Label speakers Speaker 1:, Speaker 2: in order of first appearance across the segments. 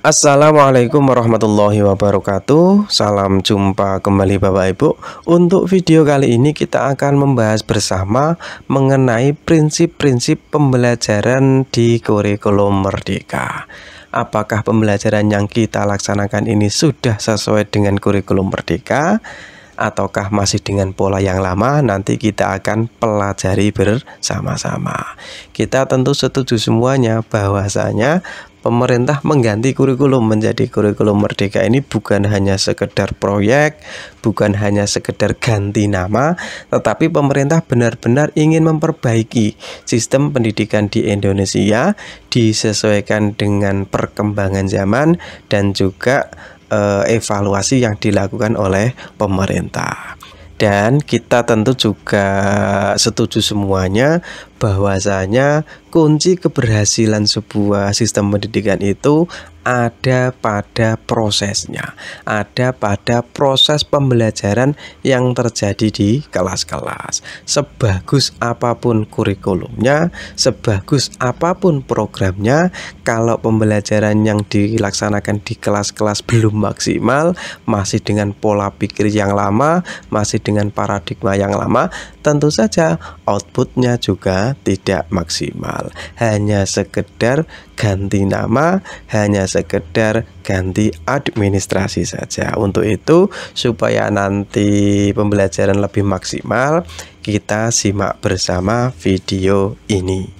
Speaker 1: Assalamualaikum warahmatullahi wabarakatuh. Salam jumpa kembali Bapak Ibu. Untuk video kali ini kita akan membahas bersama mengenai prinsip-prinsip pembelajaran di kurikulum Merdeka. Apakah pembelajaran yang kita laksanakan ini sudah sesuai dengan kurikulum Merdeka ataukah masih dengan pola yang lama? Nanti kita akan pelajari bersama-sama. Kita tentu setuju semuanya bahwasanya pemerintah mengganti kurikulum menjadi kurikulum Merdeka ini bukan hanya sekedar proyek, bukan hanya sekedar ganti nama, tetapi pemerintah benar-benar ingin memperbaiki sistem pendidikan di Indonesia disesuaikan dengan perkembangan zaman dan juga evaluasi yang dilakukan oleh pemerintah. Dan kita tentu juga setuju semuanya bahwasanya kunci keberhasilan sebuah sistem pendidikan itu ada pada prosesnya, ada pada proses pembelajaran yang terjadi di kelas-kelas. Sebagus apapun kurikulumnya, sebagus apapun programnya, kalau pembelajaran yang dilaksanakan di kelas-kelas belum maksimal, masih dengan pola pikir yang lama, masih dengan paradigma yang lama, tentu saja outputnya juga tidak maksimal. Hanya sekedar ganti nama, hanya sekedar ganti administrasi saja. Untuk itu, supaya nanti pembelajaran lebih maksimal, kita simak bersama video ini.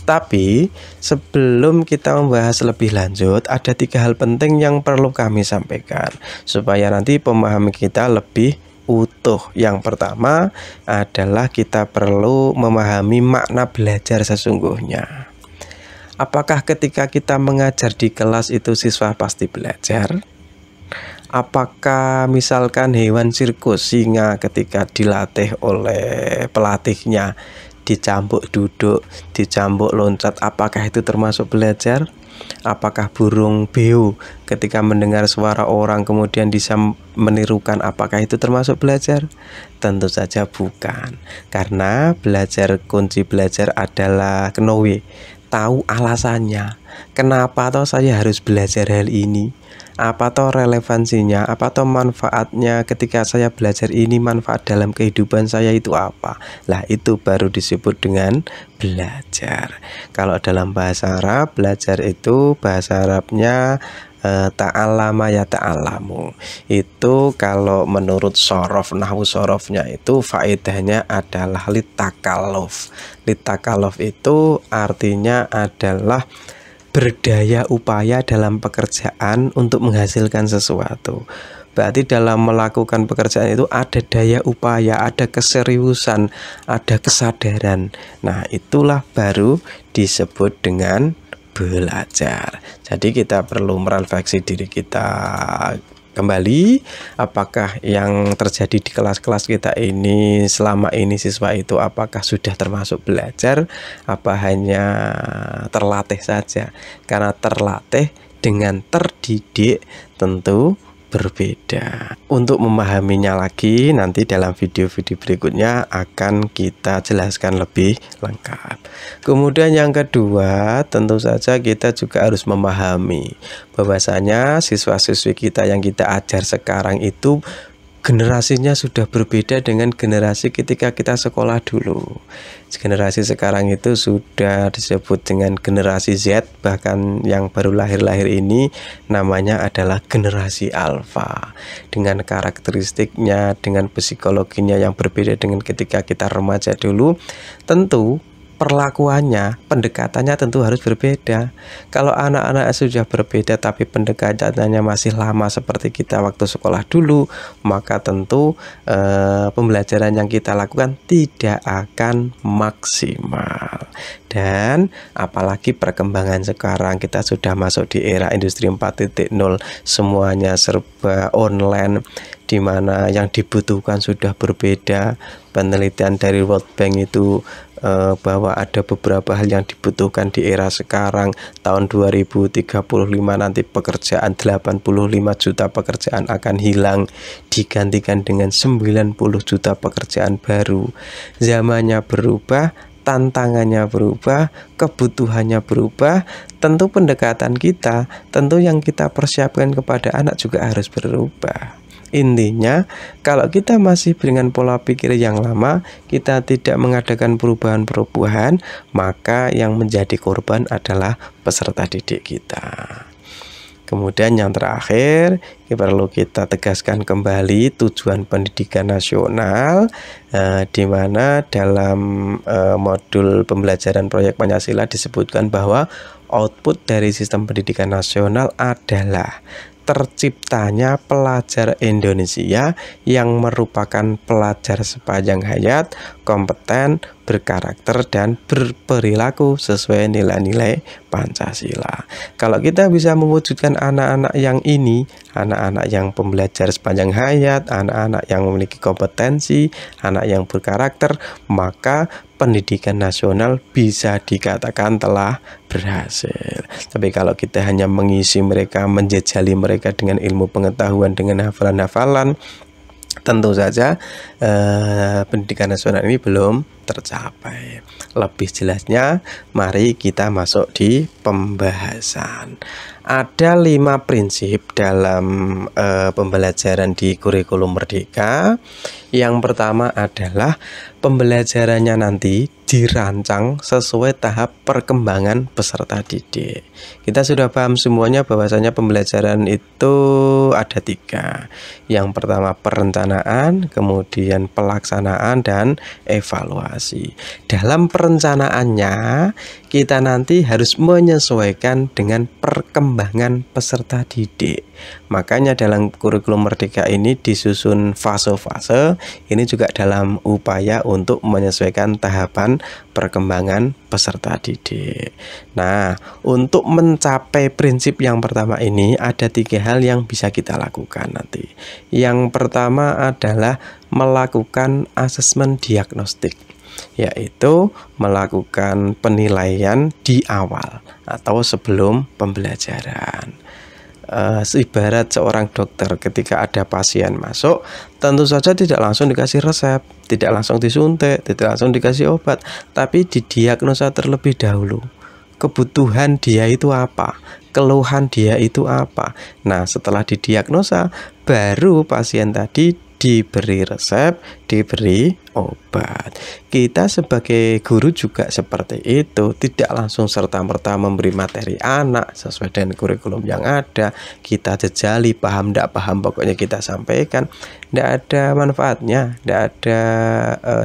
Speaker 1: Tapi sebelum kita membahas lebih lanjut, ada 3 hal penting yang perlu kami sampaikan supaya nanti pemahaman kita lebih utuh. Yang pertama adalah kita perlu memahami makna belajar sesungguhnya. Apakah ketika kita mengajar di kelas itu siswa pasti belajar? Apakah misalkan hewan sirkus singa ketika dilatih oleh pelatihnya dicambuk duduk, dicambuk loncat, apakah itu termasuk belajar? Apakah burung beo ketika mendengar suara orang kemudian bisa menirukan, apakah itu termasuk belajar? Tentu saja bukan. Karena belajar, kunci belajar adalah knowe, tahu alasannya. Kenapa toh saya harus belajar hal ini? Apa toh relevansinya? Apa toh manfaatnya ketika saya belajar ini? Manfaat dalam kehidupan saya itu apa? Lah itu baru disebut dengan belajar. Kalau dalam bahasa Arab, belajar itu bahasa Arabnya ta'allama ya ta'allamu. Itu kalau menurut sorof, nahwu sorofnya itu faedahnya adalah litakalof. Litakalof itu artinya adalah berdaya upaya dalam pekerjaan untuk menghasilkan sesuatu. Berarti dalam melakukan pekerjaan itu ada daya upaya, ada keseriusan, ada kesadaran. Nah, itulah baru disebut dengan belajar. Jadi kita perlu merefleksi diri kita kembali, apakah yang terjadi di kelas-kelas kita ini selama ini siswa itu apakah sudah termasuk belajar, apa hanya terlatih saja? Karena terlatih dengan terdidik tentu berbeda. Untuk memahaminya lagi, nanti dalam video-video berikutnya akan kita jelaskan lebih lengkap. Kemudian yang kedua, tentu saja kita juga harus memahami bahwasanya siswa-siswi kita yang kita ajar sekarang itu generasinya sudah berbeda dengan generasi ketika kita sekolah dulu. Generasi sekarang itu sudah disebut dengan generasi Z, bahkan yang baru lahir-lahir ini namanya adalah generasi alfa. Dengan karakteristiknya, dengan psikologinya yang berbeda dengan ketika kita remaja dulu, tentu perlakuannya, pendekatannya tentu harus berbeda. Kalau anak-anak sudah berbeda tapi pendekatannya masih lama seperti kita waktu sekolah dulu, maka tentu pembelajaran yang kita lakukan tidak akan maksimal. Dan apalagi perkembangan sekarang, kita sudah masuk di era industri 4.0, semuanya serba online, di mana yang dibutuhkan sudah berbeda. Penelitian dari World Bank itu bahwa ada beberapa hal yang dibutuhkan di era sekarang. Tahun 2035 nanti pekerjaan 85 juta pekerjaan akan hilang, digantikan dengan 90 juta pekerjaan baru. Zamannya berubah, tantangannya berubah, kebutuhannya berubah, tentu pendekatan kita, tentu yang kita persiapkan kepada anak juga harus berubah. Intinya, kalau kita masih dengan pola pikir yang lama, kita tidak mengadakan perubahan-perubahan, maka yang menjadi korban adalah peserta didik kita. Kemudian yang terakhir, perlu kita tegaskan kembali tujuan pendidikan nasional, di mana dalam modul pembelajaran proyek Pancasila disebutkan bahwa output dari sistem pendidikan nasional adalah terciptanya pelajar Indonesia yang merupakan pelajar sepanjang hayat, kompeten, berkarakter, dan berperilaku sesuai nilai-nilai Pancasila. Kalau kita bisa mewujudkan anak-anak yang ini, anak-anak yang pembelajar sepanjang hayat, anak-anak yang memiliki kompetensi, anak yang berkarakter, maka pendidikan nasional bisa dikatakan telah berhasil. Tapi kalau kita hanya mengisi mereka, menjejali mereka dengan ilmu pengetahuan, dengan hafalan-hafalan, tentu saja pendidikan nasional ini belum tercapai. Lebih jelasnya, mari kita masuk di pembahasan. Ada 5 prinsip dalam pembelajaran di kurikulum Merdeka. Yang pertama adalah pembelajarannya nanti dirancang sesuai tahap perkembangan peserta didik. Kita sudah paham semuanya bahwasanya pembelajaran itu ada 3. Yang pertama perencanaan, kemudian pelaksanaan, dan evaluasi. Dalam perencanaannya, kita nanti harus menyesuaikan dengan perkembangan peserta didik. Makanya dalam kurikulum Merdeka ini disusun fase-fase, ini juga dalam upaya untuk menyesuaikan tahapan perkembangan peserta didik. Nah, untuk mencapai prinsip yang pertama ini ada 3 hal yang bisa kita lakukan nanti. Yang pertama adalah melakukan asesmen diagnostik, yaitu melakukan penilaian di awal atau sebelum pembelajaran. Ibarat seorang dokter, ketika ada pasien masuk, tentu saja tidak langsung dikasih resep, tidak langsung disuntik, tidak langsung dikasih obat, tapi didiagnosa terlebih dahulu. Kebutuhan dia itu apa? Keluhan dia itu apa? Nah, setelah didiagnosa, baru pasien tadi diberi resep, diberi obat. Kita sebagai guru juga seperti itu, tidak langsung serta-merta memberi materi anak sesuai dengan kurikulum yang ada. Kita jejali, paham tidak paham, pokoknya kita sampaikan. Tidak ada manfaatnya, tidak ada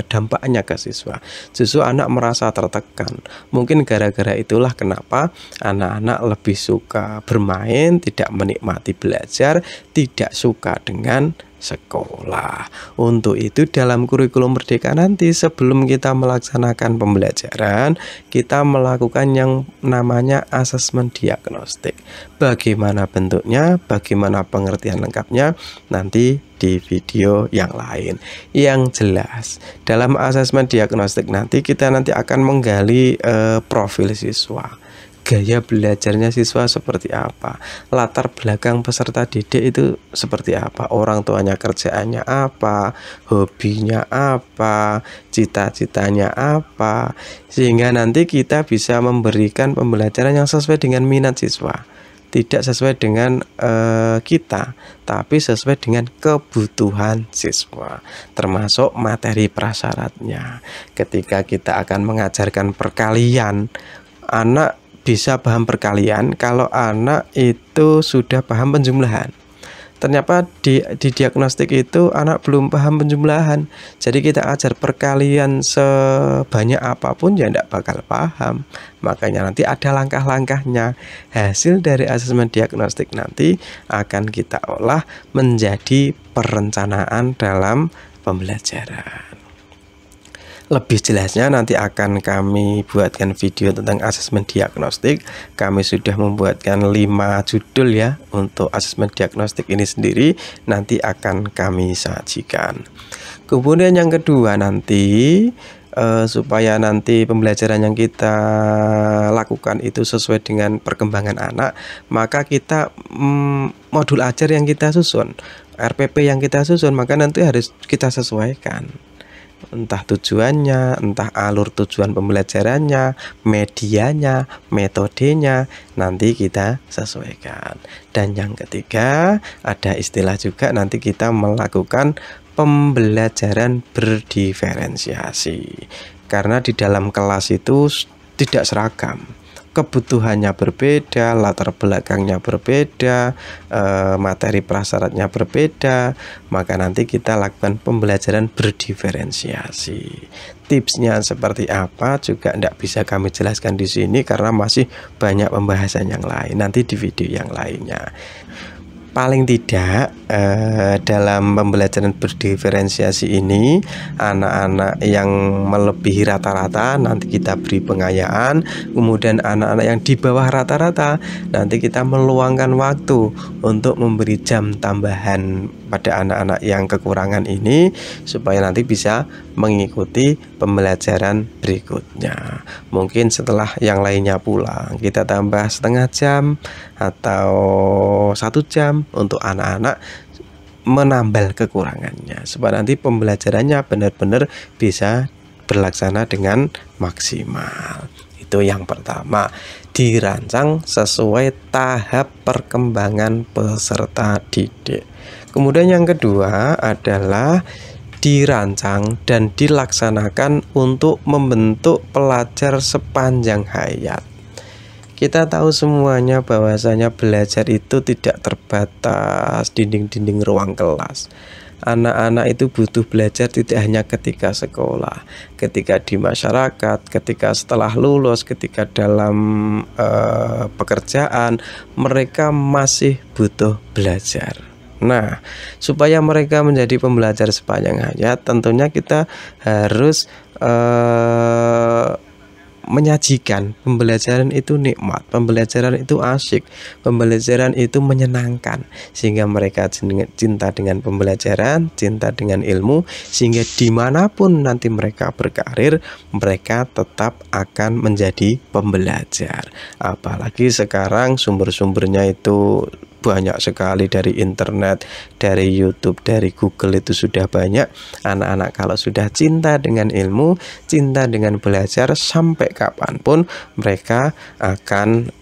Speaker 1: dampaknya ke siswa. Justru anak merasa tertekan. Mungkin gara-gara itulah kenapa anak-anak lebih suka bermain, tidak menikmati belajar, tidak suka dengan sekolah. Untuk itu dalam kurikulum Merdeka nanti, sebelum kita melaksanakan pembelajaran, kita melakukan yang namanya asesmen diagnostik. Bagaimana bentuknya, bagaimana pengertian lengkapnya, nanti di video yang lain. Yang jelas, dalam asesmen diagnostik nanti kita akan menggali profil siswa, gaya belajarnya siswa seperti apa, latar belakang peserta didik itu seperti apa, orang tuanya kerjaannya apa, hobinya apa, cita-citanya apa, sehingga nanti kita bisa memberikan pembelajaran yang sesuai dengan minat siswa, tidak sesuai dengan kita, tapi sesuai dengan kebutuhan siswa, termasuk materi prasyaratnya. Ketika kita akan mengajarkan perkalian, anak bisa paham perkalian kalau anak itu sudah paham penjumlahan. Ternyata di diagnostik itu anak belum paham penjumlahan, jadi kita ajar perkalian sebanyak apapun ya tidak bakal paham. Makanya nanti ada langkah-langkahnya. Hasil dari asesmen diagnostik nanti akan kita olah menjadi perencanaan dalam pembelajaran. Lebih jelasnya nanti akan kami buatkan video tentang asesmen diagnostik. Kami sudah membuatkan 5 judul ya untuk asesmen diagnostik ini sendiri, nanti akan kami sajikan. Kemudian yang kedua nanti, supaya nanti pembelajaran yang kita lakukan itu sesuai dengan perkembangan anak, maka kita modul ajar yang kita susun, RPP yang kita susun, maka nanti harus kita sesuaikan. entah tujuannya, entah alur tujuan pembelajarannya, medianya, metodenya, nanti kita sesuaikan. Dan yang ketiga, ada istilah juga nanti kita melakukan pembelajaran berdiferensiasi. Karena di dalam kelas itu tidak seragam, kebutuhannya berbeda, latar belakangnya berbeda, materi prasyaratnya berbeda, maka nanti kita lakukan pembelajaran berdiferensiasi. Tipsnya seperti apa juga tidak bisa kami jelaskan di sini karena masih banyak pembahasan yang lain nanti di video yang lainnya. Paling tidak dalam pembelajaran berdiferensiasi ini anak-anak yang melebihi rata-rata nanti kita beri pengayaan, kemudian anak-anak yang di bawah rata-rata nanti kita meluangkan waktu untuk memberi jam tambahan pada anak-anak yang kekurangan ini supaya nanti bisa mengikuti pembelajaran berikutnya. Mungkin setelah yang lainnya pulang kita tambah setengah jam atau 1 jam untuk anak-anak menambal kekurangannya supaya nanti pembelajarannya benar-benar bisa berlaksana dengan maksimal. Itu yang pertama, dirancang sesuai tahap perkembangan peserta didik. Kemudian yang kedua adalah dirancang dan dilaksanakan untuk membentuk pelajar sepanjang hayat. Kita tahu semuanya bahwasanya belajar itu tidak terbatas dinding-dinding ruang kelas. Anak-anak itu butuh belajar tidak hanya ketika sekolah, ketika di masyarakat, ketika setelah lulus, ketika dalam pekerjaan, mereka masih butuh belajar. Nah, supaya mereka menjadi pembelajar sepanjang hayat, tentunya kita harus menyajikan pembelajaran itu nikmat, pembelajaran itu asyik, pembelajaran itu menyenangkan, sehingga mereka cinta dengan pembelajaran, cinta dengan ilmu, sehingga dimanapun nanti mereka berkarir, mereka tetap akan menjadi pembelajar. Apalagi sekarang sumber-sumbernya itu banyak sekali, dari internet, dari YouTube, dari Google itu sudah banyak. Anak-anak kalau sudah cinta dengan ilmu, cinta dengan belajar, sampai kapanpun mereka akan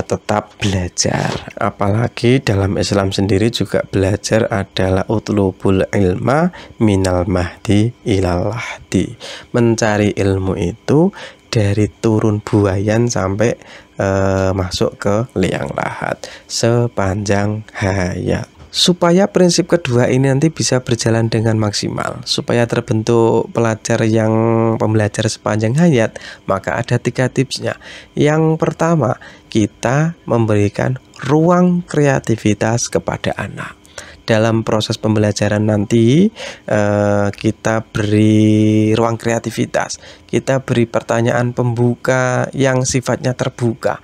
Speaker 1: tetap belajar. Apalagi dalam Islam sendiri juga belajar adalah utlubul ilma minal mahdi ilal lahdi. Mencari ilmu itu dari turun buayan sampai masuk ke liang lahat sepanjang hayat. Supaya prinsip kedua ini nanti bisa berjalan dengan maksimal, supaya terbentuk pelajar yang pembelajar sepanjang hayat, maka ada 3 tipsnya. Yang pertama, kita memberikan ruang kreativitas kepada anak. Dalam proses pembelajaran nanti kita beri ruang kreativitas, kita beri pertanyaan pembuka yang sifatnya terbuka.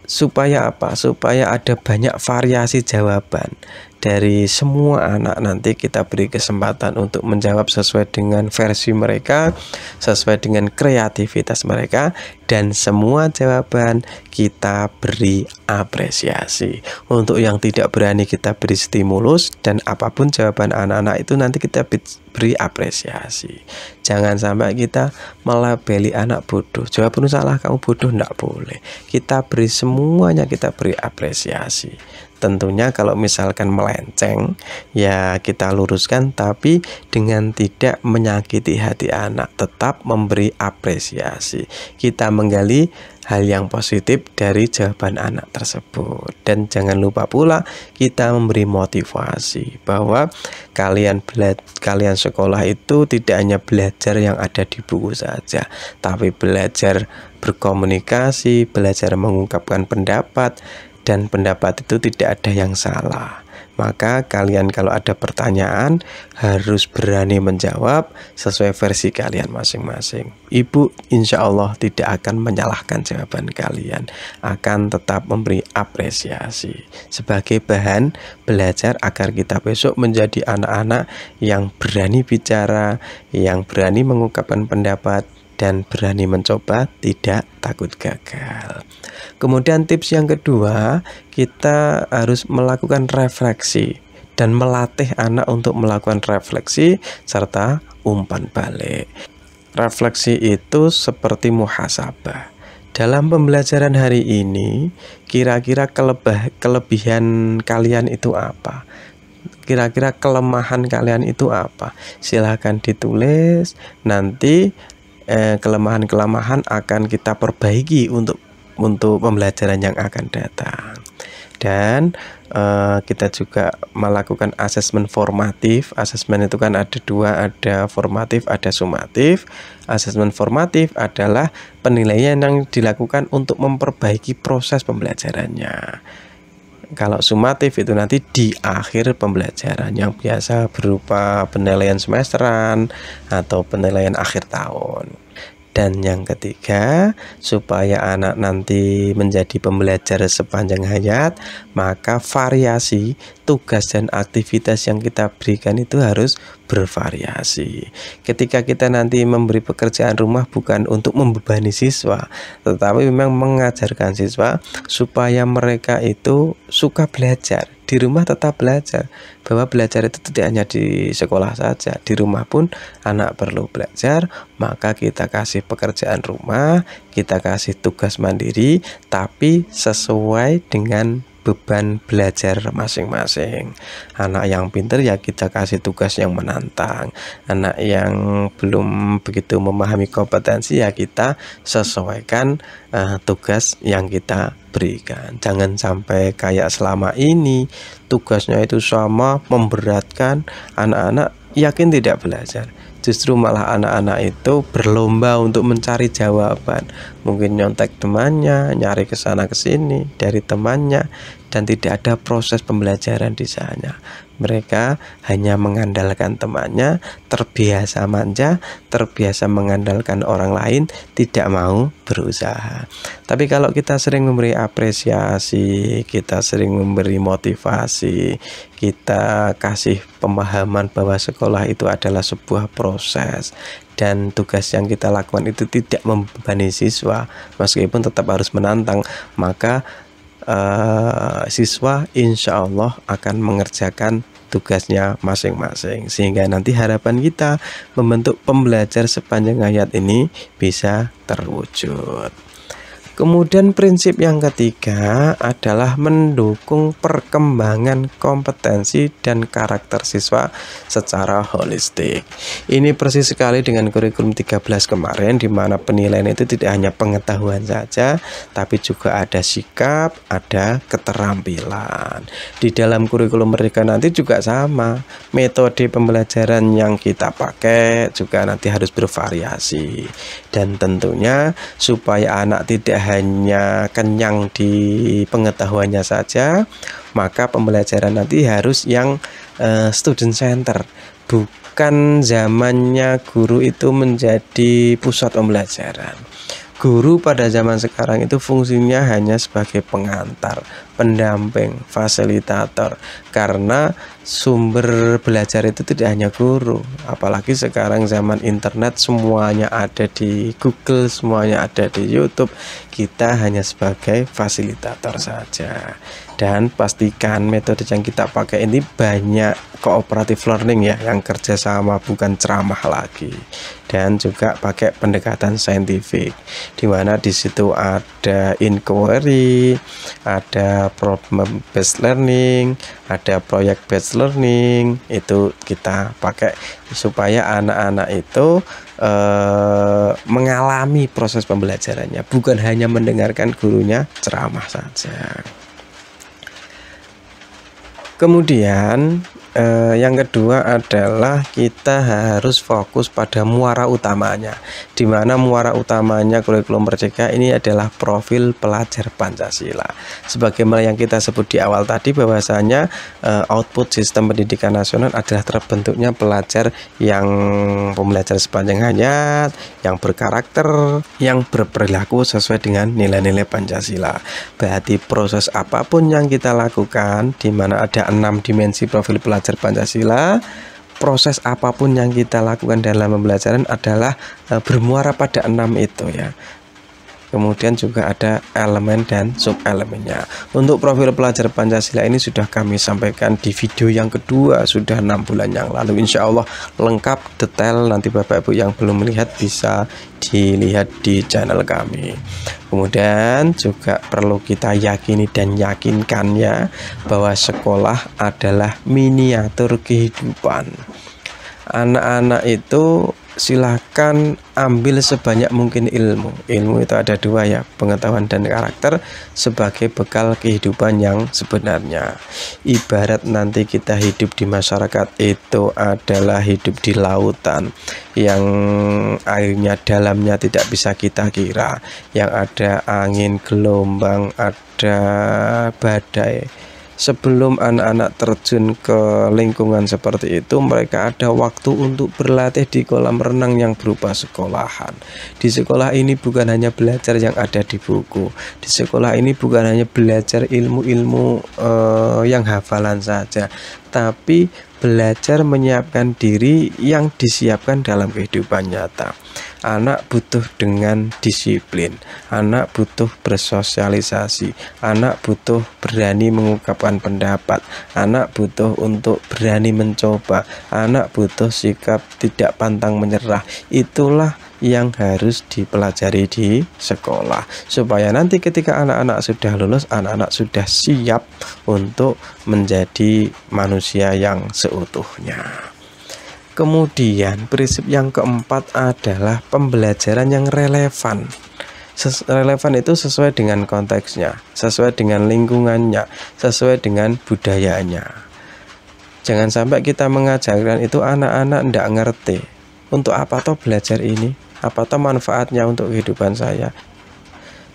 Speaker 1: Supaya apa? Supaya ada banyak variasi jawaban dari semua anak. Nanti kita beri kesempatan untuk menjawab sesuai dengan versi mereka, sesuai dengan kreativitas mereka, dan semua jawaban kita beri apresiasi. Untuk yang tidak berani kita beri stimulus, dan apapun jawaban anak-anak itu nanti kita beri apresiasi. Jangan sampai kita melabeli anak bodoh. Jawaban salah, kamu bodoh, enggak boleh. Kita beri semuanya, kita beri apresiasi. Tentunya kalau misalkan melenceng, ya kita luruskan, tapi dengan tidak menyakiti hati anak, tetap memberi apresiasi. Kita menggali hal yang positif dari jawaban anak tersebut. Dan jangan lupa pula kita memberi motivasi bahwa kalian sekolah itu tidak hanya belajar yang ada di buku saja, tapi belajar berkomunikasi, belajar mengungkapkan pendapat, dan pendapat itu tidak ada yang salah. Maka kalian kalau ada pertanyaan harus berani menjawab sesuai versi kalian masing-masing. Ibu insya Allah tidak akan menyalahkan jawaban kalian, akan tetap memberi apresiasi sebagai bahan belajar agar kita besok menjadi anak-anak yang berani bicara, yang berani mengungkapkan pendapat, dan berani mencoba, tidak takut gagal. Kemudian tips yang kedua, kita harus melakukan refleksi dan melatih anak untuk melakukan refleksi serta umpan balik. Refleksi itu seperti muhasabah. Dalam pembelajaran hari ini, kira-kira kelebihan kalian itu apa? Kira-kira kelemahan kalian itu apa? Silahkan ditulis. Nanti kelemahan-kelemahan akan kita perbaiki untuk pembelajaran yang akan datang. Dan kita juga melakukan asesmen formatif. Asesmen itu kan ada dua, ada formatif, ada sumatif. Asesmen formatif adalah penilaian yang dilakukan untuk memperbaiki proses pembelajarannya. Kalau sumatif itu nanti di akhir pembelajaran, yang biasa berupa penilaian semesteran atau penilaian akhir tahun. Dan yang ketiga, supaya anak nanti menjadi pembelajar sepanjang hayat, maka variasi tugas dan aktivitas yang kita berikan itu harus bervariasi. Ketika kita nanti memberi pekerjaan rumah bukan untuk membebani siswa, tetapi memang mengajarkan siswa supaya mereka itu suka belajar. Di rumah tetap belajar, bahwa belajar itu tidak hanya di sekolah saja, di rumah pun anak perlu belajar. Maka kita kasih pekerjaan rumah, kita kasih tugas mandiri, tapi sesuai dengan beban belajar masing-masing. Anak yang pintar ya kita kasih tugas yang menantang. Anak yang belum begitu memahami kompetensi ya kita sesuaikan tugas yang kita berikan. Jangan sampai kayak selama ini tugasnya itu sama, memberatkan anak-anak, yakin tidak belajar. Justru malah anak-anak itu berlomba untuk mencari jawaban. Mungkin nyontek temannya, nyari ke sana ke sini dari temannya, dan tidak ada proses pembelajaran di sana. Mereka hanya mengandalkan temannya, terbiasa manja, terbiasa mengandalkan orang lain, tidak mau berusaha. Tapi kalau kita sering memberi apresiasi, kita sering memberi motivasi, kita kasih pemahaman bahwa sekolah itu adalah sebuah proses, dan tugas yang kita lakukan itu tidak membebani siswa, meskipun tetap harus menantang, maka siswa insya Allah akan mengerjakan tugasnya masing-masing, sehingga nanti harapan kita membentuk pembelajar sepanjang hayat ini bisa terwujud. Kemudian prinsip yang ketiga adalah mendukung perkembangan kompetensi dan karakter siswa secara holistik. Ini persis sekali dengan kurikulum 13 kemarin, di mana penilaian itu tidak hanya pengetahuan saja, tapi juga ada sikap, ada keterampilan. Di dalam kurikulum Merdeka nanti juga sama, metode pembelajaran yang kita pakai juga nanti harus bervariasi. Dan tentunya supaya anak tidak hanya kenyang di pengetahuannya saja, maka pembelajaran nanti harus yang student center. Bukan zamannya guru itu menjadi pusat pembelajaran. Guru pada zaman sekarang itu fungsinya hanya sebagai pengantar, pendamping, fasilitator. Karena sumber belajar itu tidak hanya guru, apalagi sekarang zaman internet, semuanya ada di Google, semuanya ada di YouTube. Kita hanya sebagai fasilitator saja. Dan pastikan metode yang kita pakai ini banyak cooperative learning ya, yang kerjasama, bukan ceramah lagi. Dan juga pakai pendekatan saintifik, di mana di situ ada inquiry, ada problem based learning, ada project based learning. Itu kita pakai supaya anak-anak itu mengalami proses pembelajarannya, bukan hanya mendengarkan gurunya ceramah saja. Kemudian yang kedua adalah kita harus fokus pada muara utamanya, di mana muara utamanya kurikulum Merdeka ini adalah profil pelajar Pancasila. Sebagaimana yang kita sebut di awal tadi, bahwasanya output sistem pendidikan nasional adalah terbentuknya pelajar yang pembelajar sepanjang hayat, yang berkarakter, yang berperilaku sesuai dengan nilai-nilai Pancasila. Berarti proses apapun yang kita lakukan, di mana ada 6 dimensi profil pelajar Pancasila, proses apapun yang kita lakukan dalam pembelajaran adalah bermuara pada 6 itu ya. kemudian juga ada elemen dan sub-elemennya. Untuk profil pelajar Pancasila ini sudah kami sampaikan di video yang kedua, sudah 6 bulan yang lalu. Insya Allah lengkap detail, nanti Bapak Ibu yang belum melihat bisa dilihat di channel kami. Kemudian juga perlu kita yakini dan yakinkan ya, bahwa sekolah adalah miniatur kehidupan. Anak-anak itu silahkan ambil sebanyak mungkin ilmu. Ilmu itu ada dua ya, pengetahuan dan karakter, sebagai bekal kehidupan yang sebenarnya. Ibarat nanti kita hidup di masyarakat itu adalah hidup di lautan yang airnya dalamnya tidak bisa kita kira, yang ada angin, gelombang, ada badai. Sebelum anak-anak terjun ke lingkungan seperti itu, mereka ada waktu untuk berlatih di kolam renang yang berupa sekolahan. Di sekolah ini bukan hanya belajar yang ada di buku. Di sekolah ini bukan hanya belajar ilmu-ilmu yang hafalan saja, tapi belajar menyiapkan diri yang disiapkan dalam kehidupan nyata. Anak butuh dengan disiplin, anak butuh bersosialisasi, anak butuh berani mengungkapkan pendapat, anak butuh untuk berani mencoba, anak butuh sikap tidak pantang menyerah. Itulah yang harus dipelajari di sekolah, supaya nanti ketika anak-anak sudah lulus, anak-anak sudah siap untuk menjadi manusia yang seutuhnya. Kemudian prinsip yang keempat adalah pembelajaran yang relevan. Relevan itu sesuai dengan konteksnya, sesuai dengan lingkungannya, sesuai dengan budayanya. Jangan sampai kita mengajarkan itu anak-anak tidak ngerti. Untuk apa toh belajar ini? Apa toh manfaatnya untuk kehidupan saya?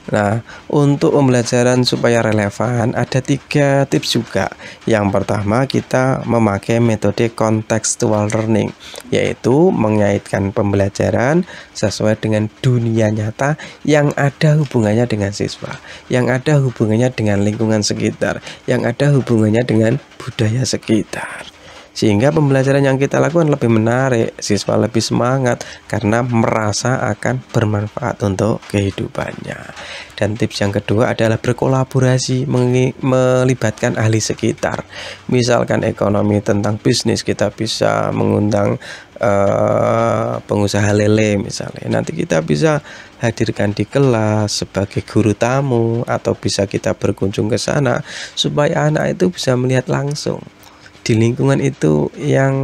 Speaker 1: Nah, untuk pembelajaran supaya relevan ada 3 tips juga. Yang pertama, kita memakai metode contextual learning, yaitu mengaitkan pembelajaran sesuai dengan dunia nyata yang ada hubungannya dengan siswa, yang ada hubungannya dengan lingkungan sekitar, yang ada hubungannya dengan budaya sekitar. Sehingga pembelajaran yang kita lakukan lebih menarik, siswa lebih semangat karena merasa akan bermanfaat untuk kehidupannya. Dan tips yang kedua adalah berkolaborasi, melibatkan ahli sekitar. Misalkan ekonomi tentang bisnis, kita bisa mengundang pengusaha lele misalnya. Nanti kita bisa hadirkan di kelas sebagai guru tamu, atau bisa kita berkunjung ke sana supaya anak itu bisa melihat langsung di lingkungan itu yang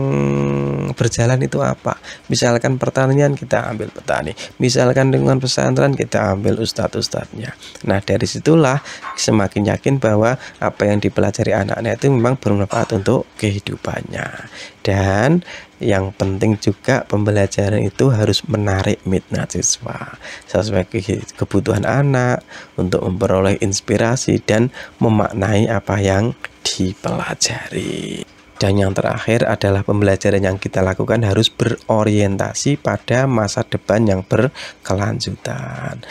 Speaker 1: berjalan itu apa. Misalkan pertanian, kita ambil petani. Misalkan lingkungan pesantren, kita ambil ustadz-ustadznya. Nah, dari situlah semakin yakin bahwa apa yang dipelajari anak-anak itu memang bermanfaat untuk kehidupannya. Dan yang penting juga pembelajaran itu harus menarik minat siswa sesuai kebutuhan anak untuk memperoleh inspirasi dan memaknai apa yang dipelajari. Dan yang terakhir adalah pembelajaran yang kita lakukan harus berorientasi pada masa depan yang berkelanjutan.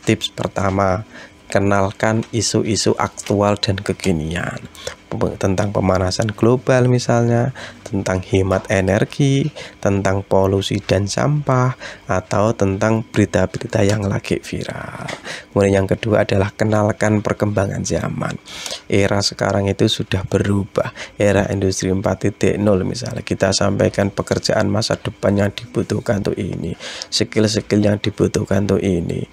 Speaker 1: Tips pertama, kenalkan isu-isu aktual dan kekinian tentang pemanasan global misalnya, tentang hemat energi, tentang polusi dan sampah, atau tentang berita-berita yang lagi viral. Kemudian yang kedua adalah kenalkan perkembangan zaman. Era sekarang itu sudah berubah, era industri 4.0 misalnya. Kita sampaikan pekerjaan masa depan yang dibutuhkan tuh ini, skill-skill yang dibutuhkan tuh ini.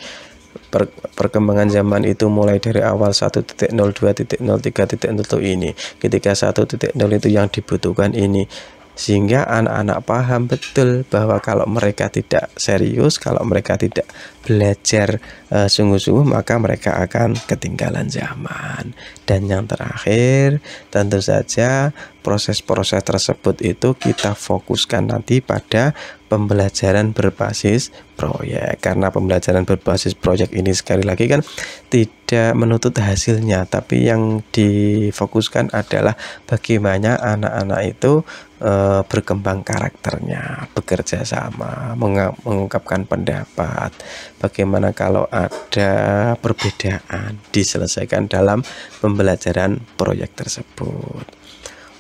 Speaker 1: Perkembangan zaman itu mulai dari awal 1.0, 2.0, 3.0 itu ini. Ketika 1.0 itu yang dibutuhkan ini. Sehingga anak-anak paham betul bahwa kalau mereka tidak serius, kalau mereka tidak belajar sungguh-sungguh, maka mereka akan ketinggalan zaman. Dan yang terakhir, tentu saja proses-proses tersebut itu kita fokuskan nanti pada pembelajaran berbasis proyek. Karena pembelajaran berbasis proyek ini sekali lagi kan tidak menuntut hasilnya, tapi yang difokuskan adalah bagaimana anak-anak itu berkembang karakternya, bekerja sama, mengungkapkan pendapat. Bagaimana kalau ada perbedaan diselesaikan dalam pembelajaran proyek tersebut.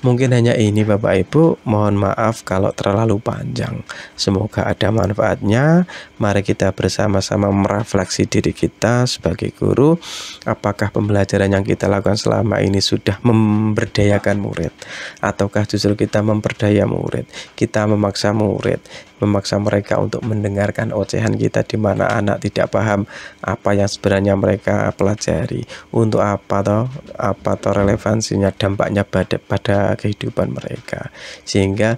Speaker 1: Mungkin hanya ini Bapak Ibu, mohon maaf kalau terlalu panjang. Semoga ada manfaatnya. Mari kita bersama-sama merefleksi diri kita sebagai guru. Apakah pembelajaran yang kita lakukan selama ini sudah memberdayakan murid, ataukah justru kita memperdaya murid, kita memaksa murid, memaksa mereka untuk mendengarkan ocehan kita, di mana anak tidak paham apa yang sebenarnya mereka pelajari, untuk apa toh relevansinya, dampaknya pada kehidupan mereka, sehingga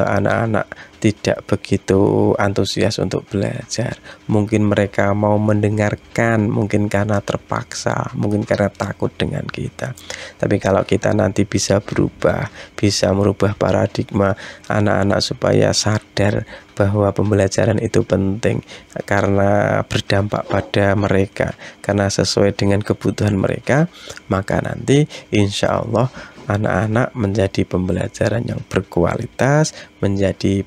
Speaker 1: anak-anak tidak begitu antusias untuk belajar. Mungkin mereka mau mendengarkan, mungkin karena terpaksa, mungkin karena takut dengan kita. Tapi kalau kita nanti bisa merubah paradigma anak-anak supaya sadar bahwa pembelajaran itu penting karena berdampak pada mereka, karena sesuai dengan kebutuhan mereka, maka nanti insya Allah anak-anak menjadi pembelajaran yang berkualitas, menjadi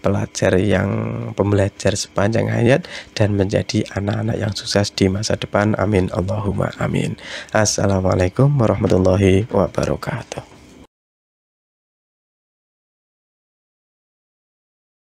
Speaker 1: pembelajar sepanjang hayat, dan menjadi anak-anak yang sukses di masa depan. Amin Allahumma amin. Assalamualaikum warahmatullahi wabarakatuh.